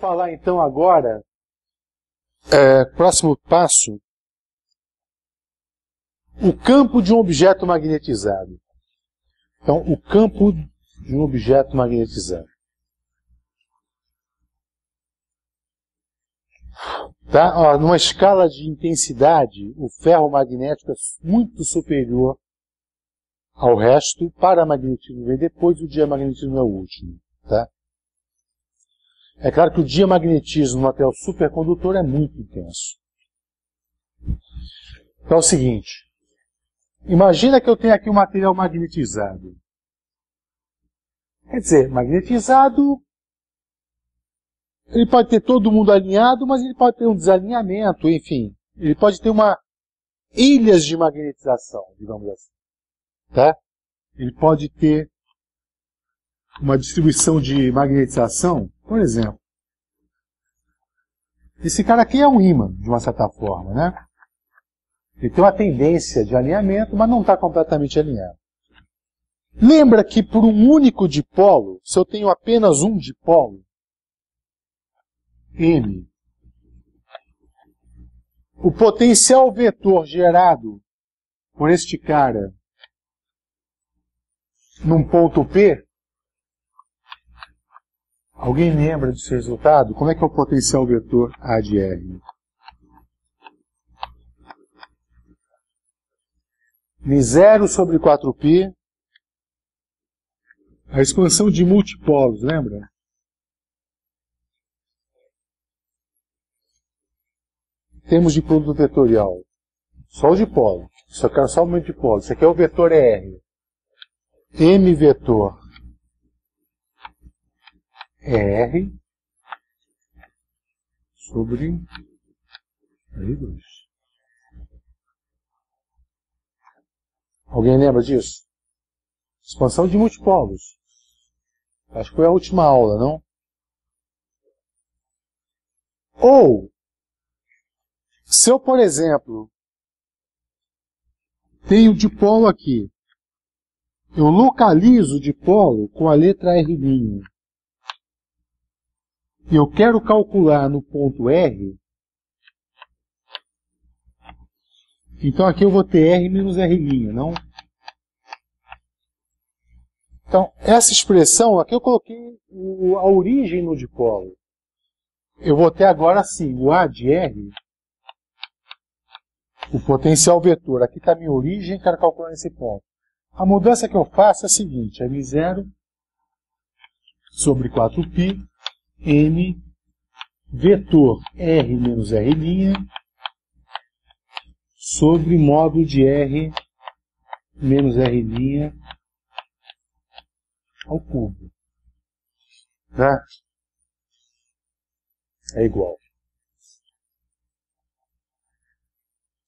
falar então agora, próximo passo, o campo de um objeto magnetizado. Então, o campo de um objeto magnetizado. Tá? Ó, numa escala de intensidade, o ferro magnético é muito superior ao resto. Paramagnetismo vem depois, o diamagnetismo é o último. Tá? É claro que o diamagnetismo no material supercondutor é muito intenso. Então é o seguinte, imagina que eu tenho aqui um material magnetizado. Quer dizer, magnetizado, ele pode ter todo mundo alinhado, mas ele pode ter um desalinhamento, enfim. Ele pode ter ilhas de magnetização, digamos assim. Tá? Ele pode ter uma distribuição de magnetização, por exemplo. Esse cara aqui é um ímã, de uma certa forma, né? Ele tem uma tendência de alinhamento, mas não está completamente alinhado. Lembra que por um único dipolo, se eu tenho apenas um dipolo, M, o potencial vetor gerado por este cara num ponto P, alguém lembra desse resultado? Como é que é o potencial vetor A de R? M0 sobre 4π, a expansão de multipolos, lembra? Temos de produto vetorial. Só o dipolo. Só quero só o momento de dipolo. Isso aqui é o vetor R. M vetor R sobre R2. Alguém lembra disso? Expansão de multipolos. Acho que foi a última aula, não? Ou, se eu, por exemplo, tenho dipolo aqui, eu localizo o dipolo com a letra R', e eu quero calcular no ponto R, então aqui eu vou ter R menos R', não? Então, essa expressão, aqui eu coloquei a origem no dipolo. Eu vou ter agora sim, o A de R, o potencial vetor. Aqui está a minha origem, quero calcular nesse ponto. A mudança que eu faço é a seguinte, M0 sobre 4π, M, vetor R menos R' sobre módulo de R menos R' ao cubo. Né? É igual.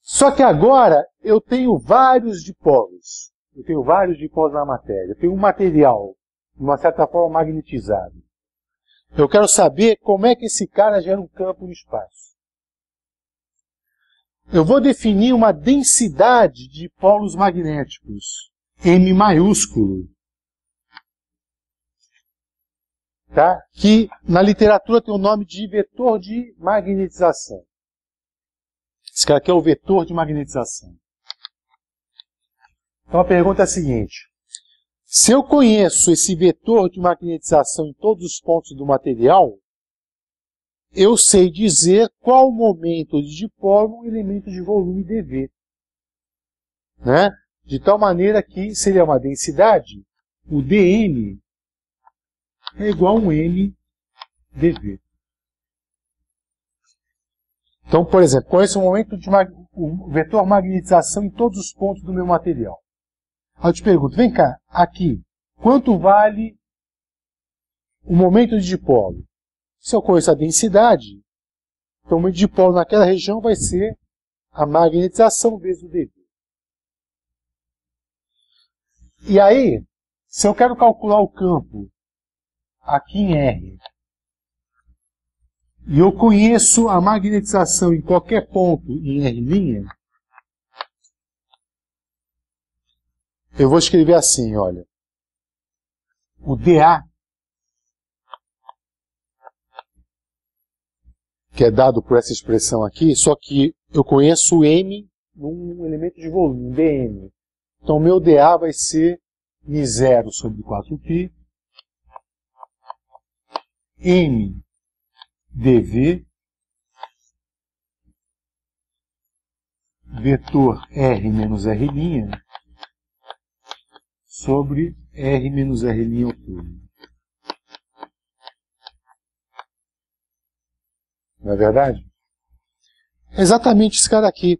Só que agora eu tenho vários dipolos. Eu tenho vários dipolos na matéria. Eu tenho um material, de uma certa forma, magnetizado. Eu quero saber como é que esse cara gera um campo no espaço. Eu vou definir uma densidade de polos magnéticos, M maiúsculo, tá? Que na literatura tem o nome de vetor de magnetização. Esse cara aqui é o vetor de magnetização. Então a pergunta é a seguinte: se eu conheço esse vetor de magnetização em todos os pontos do material, eu sei dizer qual o momento de dipolo no elemento de volume dV. Né? De tal maneira que, se ele é uma densidade, o dm é igual a um m dV. Então, por exemplo, conheço o vetor magnetização em todos os pontos do meu material. Aí eu te pergunto, vem cá, aqui, quanto vale o momento de dipolo? Se eu conheço a densidade, então o momento de dipolo naquela região vai ser a magnetização vezes o dV. E aí, se eu quero calcular o campo aqui em R, e eu conheço a magnetização em qualquer ponto em R', eu vou escrever assim, olha. O dA que é dado por essa expressão aqui, só que eu conheço o M num elemento de volume, um dm. Então, o meu dA vai ser μ0 sobre 4π, m dv, vetor R menos R' sobre R menos R' ao cubo. Não é verdade? É exatamente esse cara aqui.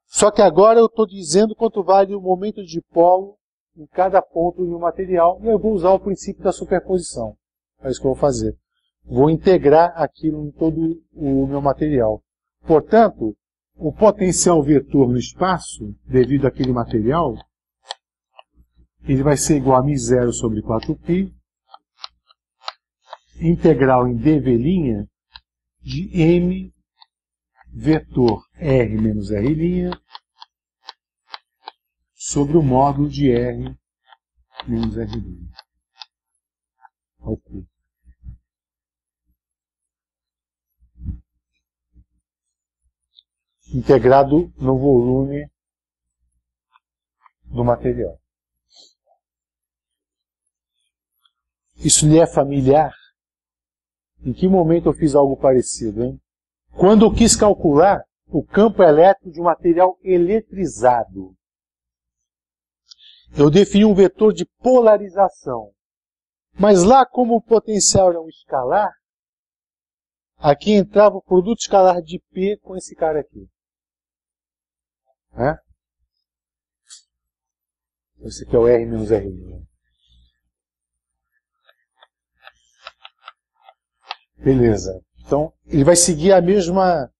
Só que agora eu estou dizendo quanto vale o momento de dipolo em cada ponto do material, e eu vou usar o princípio da superposição. É isso que eu vou fazer. Vou integrar aquilo em todo o meu material. Portanto, o potencial vetor no espaço, devido àquele material, ele vai ser igual a μ0 sobre 4π, integral em dv' de m vetor R menos R' sobre o módulo de R menos R' ao cubo. Integrado no volume do material. Isso lhe é familiar? Em que momento eu fiz algo parecido, hein? Quando eu quis calcular o campo elétrico de um material eletrizado, eu defini um vetor de polarização. Mas lá, como o potencial era um escalar, aqui entrava o produto escalar de P com esse cara aqui. Esse aqui é o R menos R'. Beleza. Então, ele vai seguir a mesma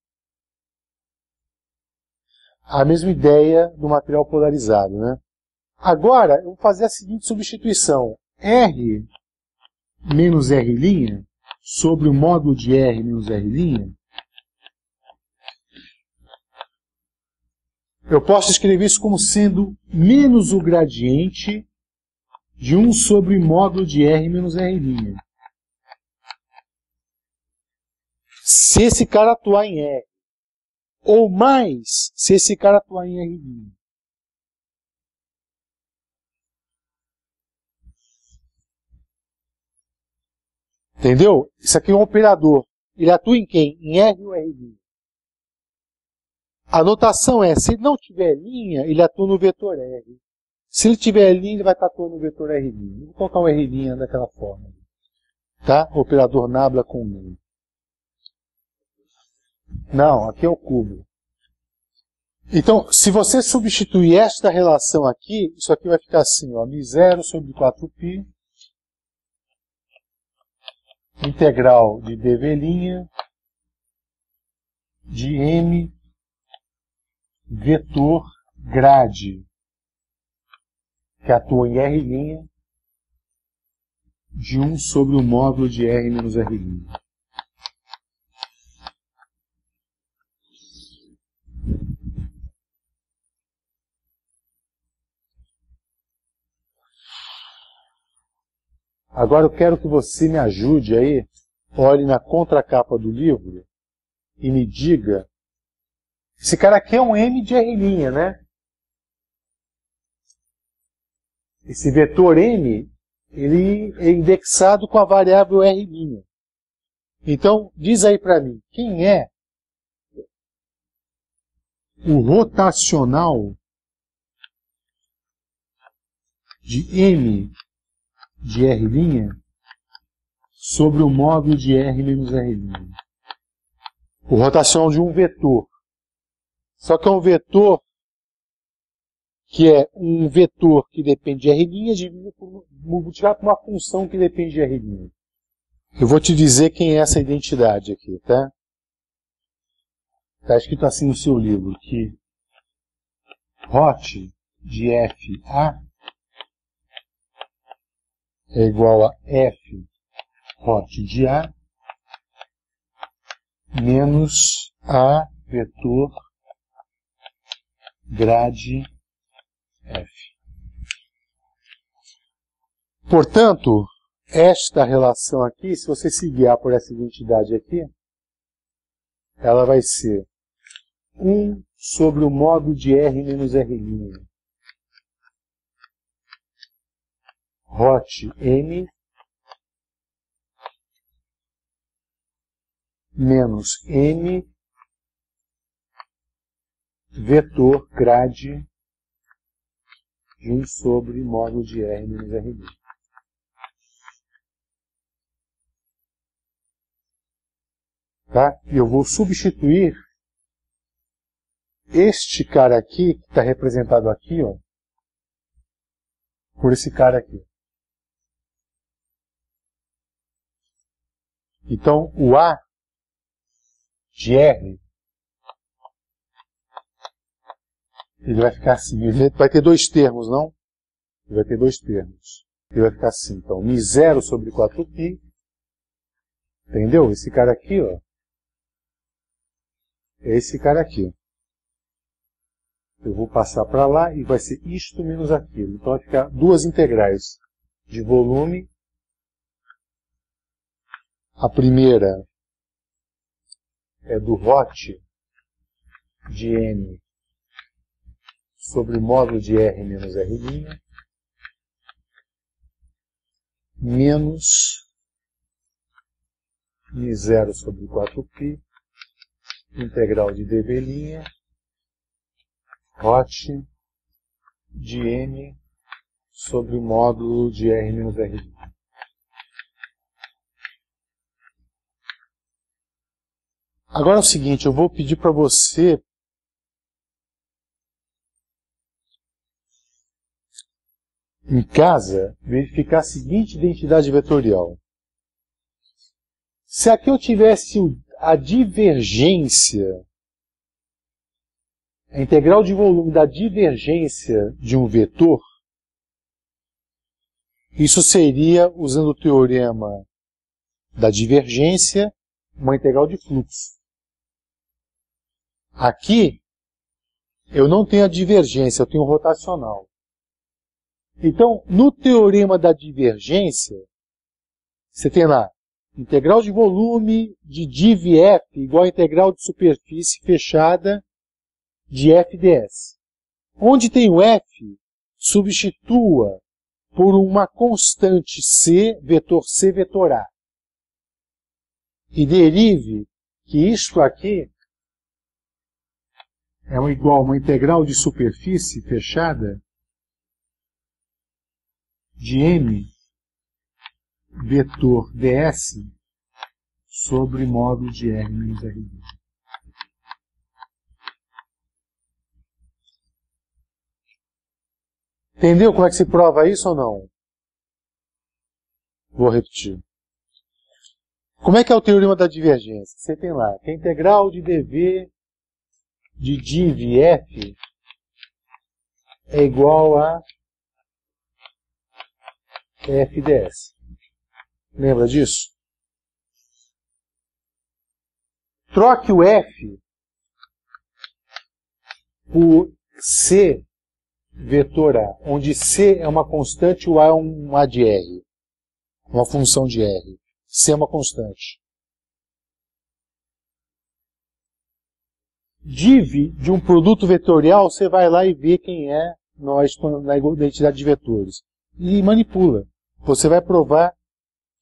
ideia do material polarizado, né? Agora, eu vou fazer a seguinte substituição. R menos R' sobre o módulo de R menos R', eu posso escrever isso como sendo menos o gradiente de 1 sobre o módulo de R menos R'. Se esse cara atuar em R, ou mais se esse cara atuar em R'. Entendeu? Isso aqui é um operador. Ele atua em quem? Em R ou R'. A notação é, se ele não tiver linha, ele atua no vetor R. Se ele tiver linha, ele vai estar atuando no vetor R'. Vou colocar um R' daquela forma. Tá? O operador nabla com linha. Não, aqui é o cubo. Então, se você substituir esta relação aqui, isso aqui vai ficar assim, ó, μ0 sobre 4π, integral de dv' de m vetor grade, que atua em R', de 1 sobre o módulo de R menos R'. Agora eu quero que você me ajude aí, olhe na contracapa do livro e me diga, esse cara aqui é um M de R', né? Esse vetor M, ele é indexado com a variável R'. Então, diz aí para mim, quem é o rotacional de M de R' sobre o módulo de R menos R'. O rotacional de um vetor. Só que é um vetor que depende de R' multiplicado por uma função que depende de R'. Eu vou te dizer quem é essa identidade aqui, tá? Está escrito assim no seu livro, que rot de FA é igual a F rot de A menos A vetor grade F. Portanto, esta relação aqui, se você se guiar por essa identidade aqui, ela vai ser 1 sobre o módulo de R menos R', hot M, menos M, vetor grade de 1 sobre módulo de R menos R'. Tá? E eu vou substituir este cara aqui, que está representado aqui, ó, por esse cara aqui. Então, o A de R, ele vai ficar assim. Ele vai ter dois termos, não? Ele vai ter dois termos. Ele vai ficar assim. Então, μ0 sobre 4π. Entendeu? Esse cara aqui, ó. É esse cara aqui. Eu vou passar para lá e vai ser isto menos aquilo. Então vai ficar duas integrais de volume. A primeira é do hot de M sobre o módulo de R menos R', menos μ0 sobre 4π, integral de dv', hot de M sobre o módulo de R menos R'. Agora é o seguinte, eu vou pedir para você em casa verificar a seguinte identidade vetorial. Se aqui eu tivesse a divergência, a integral de volume da divergência de um vetor, isso seria, usando o teorema da divergência, uma integral de fluxo. Aqui, eu não tenho a divergência, eu tenho o rotacional. Então, no teorema da divergência, você tem lá, integral de volume de div f igual a integral de superfície fechada de f ds. Onde tem o f, substitua por uma constante c, vetor A. E derive que isto aqui é igual a uma integral de superfície fechada de m vetor ds sobre módulo de R menos R'. Entendeu como é que se prova isso ou não? Vou repetir. Como é que é o teorema da divergência? Você tem lá que a integral de dv de div f é igual a f ds. Lembra disso? Troque o f por c vetor A, onde c é uma constante e o A é um A de R. Uma função de R. C é uma constante. Div de um produto vetorial, você vai lá e vê quem é nós na identidade de vetores. E manipula. Você vai provar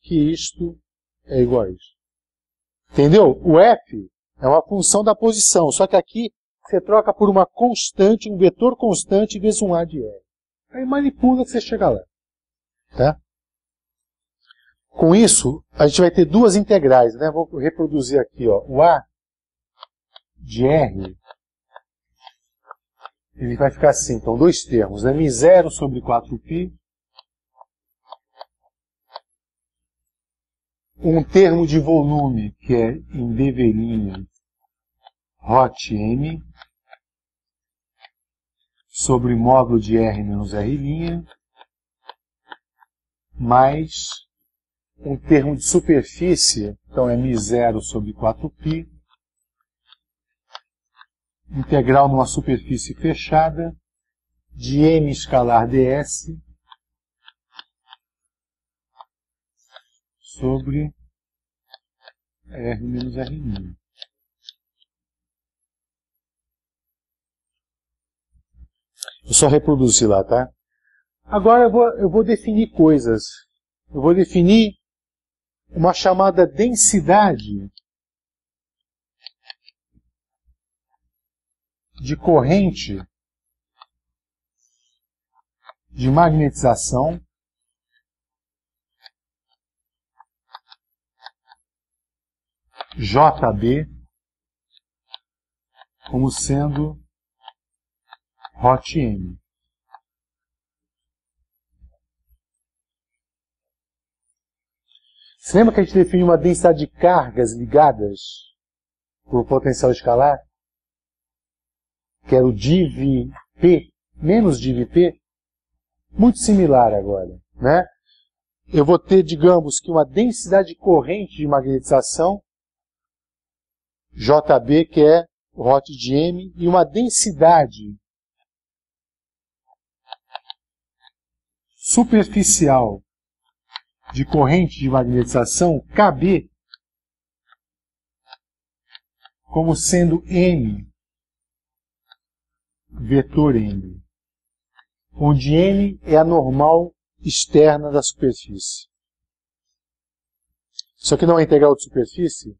que isto é igual a isso. Entendeu? O f é uma função da posição, só que aqui você troca por uma constante, um vetor constante vezes um A de R. Aí manipula que você chega lá. Tá? Com isso, a gente vai ter duas integrais, né? Vou reproduzir aqui, ó. O A de R, ele vai ficar assim, então, dois termos, né? μ0 sobre 4π, um termo de volume, que é em dv' hot m, sobre módulo de R menos R', mais um termo de superfície, então é μ0 sobre 4π, integral numa superfície fechada, de m escalar ds, sobre R menos R'. Vou só reproduzir lá, tá? Agora eu vou definir coisas. Eu vou definir uma chamada densidade de corrente de magnetização JB como sendo hot M. Você lembra que a gente definiu uma densidade de cargas ligadas por potencial escalar? Que era o div-P menos div-P? Muito similar agora, né? Eu vou ter, digamos, que uma densidade de corrente de magnetização, JB, que é o hot de M, e uma densidade superficial de corrente de magnetização, KB, como sendo M, vetor M, onde N é a normal externa da superfície. Isso aqui não é integral de superfície,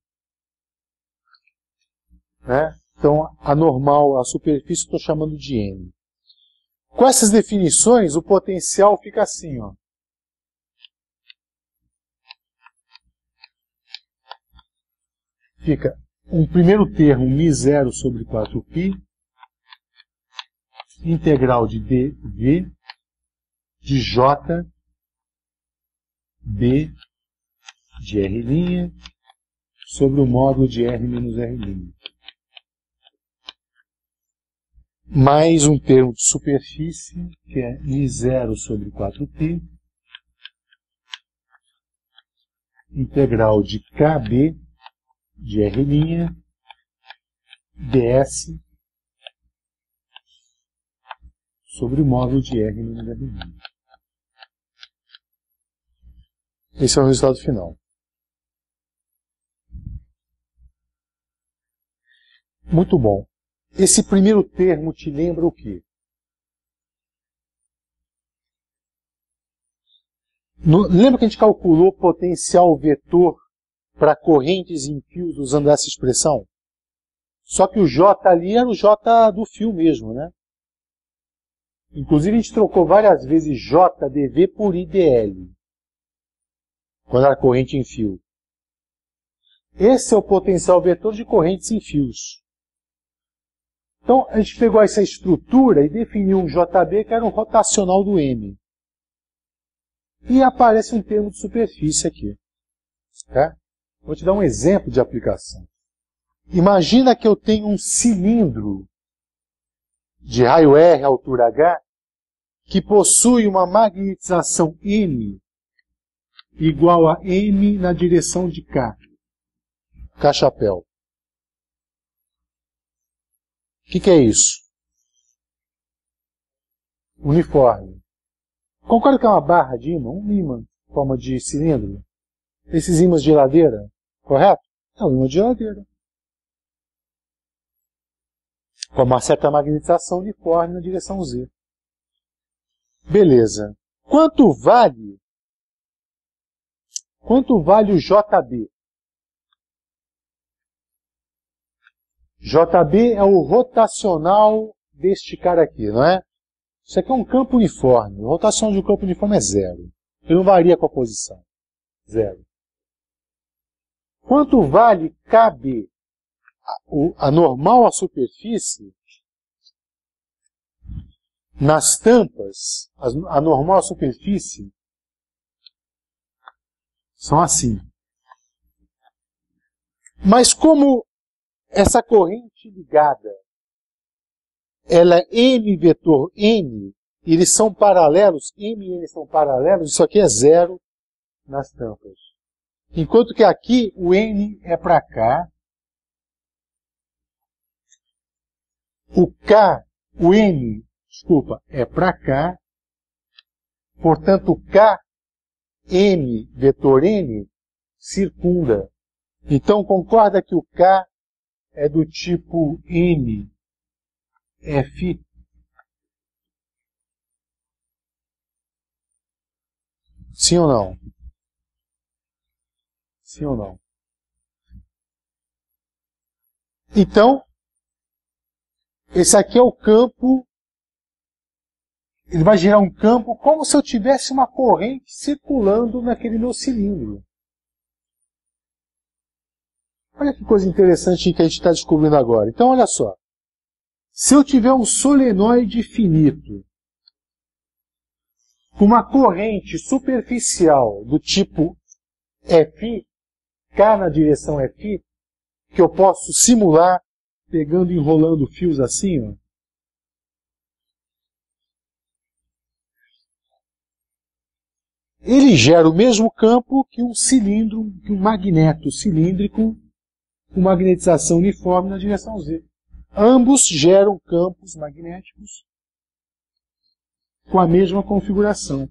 né? Então, a normal, a superfície, eu estou chamando de N. Com essas definições, o potencial fica assim, ó. Fica um primeiro termo, μ0 sobre 4π, integral de dv de j b de r' sobre o módulo de r menos r'. Mais um termo de superfície, que é μ0 sobre 4π, integral de kb de r' ds sobre o módulo de r menos r'. Esse é o resultado final. Muito bom. Esse primeiro termo te lembra o quê? Lembra que a gente calculou potencial vetor para correntes em fios usando essa expressão? Só que o J ali era o J do fio mesmo, né? Inclusive a gente trocou várias vezes JdV por IdL, quando era corrente em fio. Esse é o potencial vetor de correntes em fios. Então a gente pegou essa estrutura e definiu um JB que era um rotacional do M. E aparece um termo de superfície aqui. Tá? Vou te dar um exemplo de aplicação. Imagina que eu tenho um cilindro de raio R, altura H, que possui uma magnetização M igual a M na direção de K. K-chapéu. O que é isso? Uniforme. Concorda que é uma barra de ímã? Um ímã em forma de cilindro? Esses ímãs de geladeira, correto? É um ímã de geladeira. Com uma certa magnetização uniforme na direção Z. Beleza. Quanto vale o JB? JB é o rotacional deste cara aqui, não é? Isso aqui é um campo uniforme. A rotação de um campo uniforme é zero. Ele não varia com a posição. Zero. Quanto vale KB? A normal à superfície, nas tampas, a normal à superfície, são assim. Mas como essa corrente ligada, ela é M vetor N, e eles são paralelos, M e N são paralelos, isso aqui é zero nas tampas. Enquanto que aqui o N é para cá, o N, é para cá, portanto o K, M vetor N, circunda. Então concorda que o K é do tipo N, F, Sim ou não? Sim ou não? Então, esse aqui é o campo. Ele vai gerar um campo como se eu tivesse uma corrente circulando naquele meu cilindro. Olha que coisa interessante que a gente está descobrindo agora. Então, olha só. Se eu tiver um solenoide finito, com uma corrente superficial do tipo Fi, K na direção Fi, que eu posso simular pegando e enrolando fios assim, ó. Ele gera o mesmo campo que um cilindro, que um magneto cilíndrico com magnetização uniforme na direção Z. Ambos geram campos magnéticos com a mesma configuração.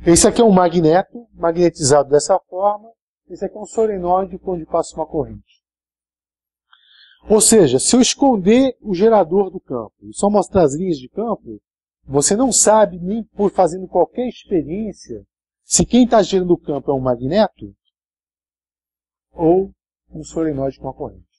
Esse aqui é um magneto, magnetizado dessa forma. Esse aqui é um solenoide onde passa uma corrente. Ou seja, se eu esconder o gerador do campo e só mostrar as linhas de campo, você não sabe, nem por fazendo qualquer experiência, se quem está gerando o campo é um magneto ou um solenoide com a corrente.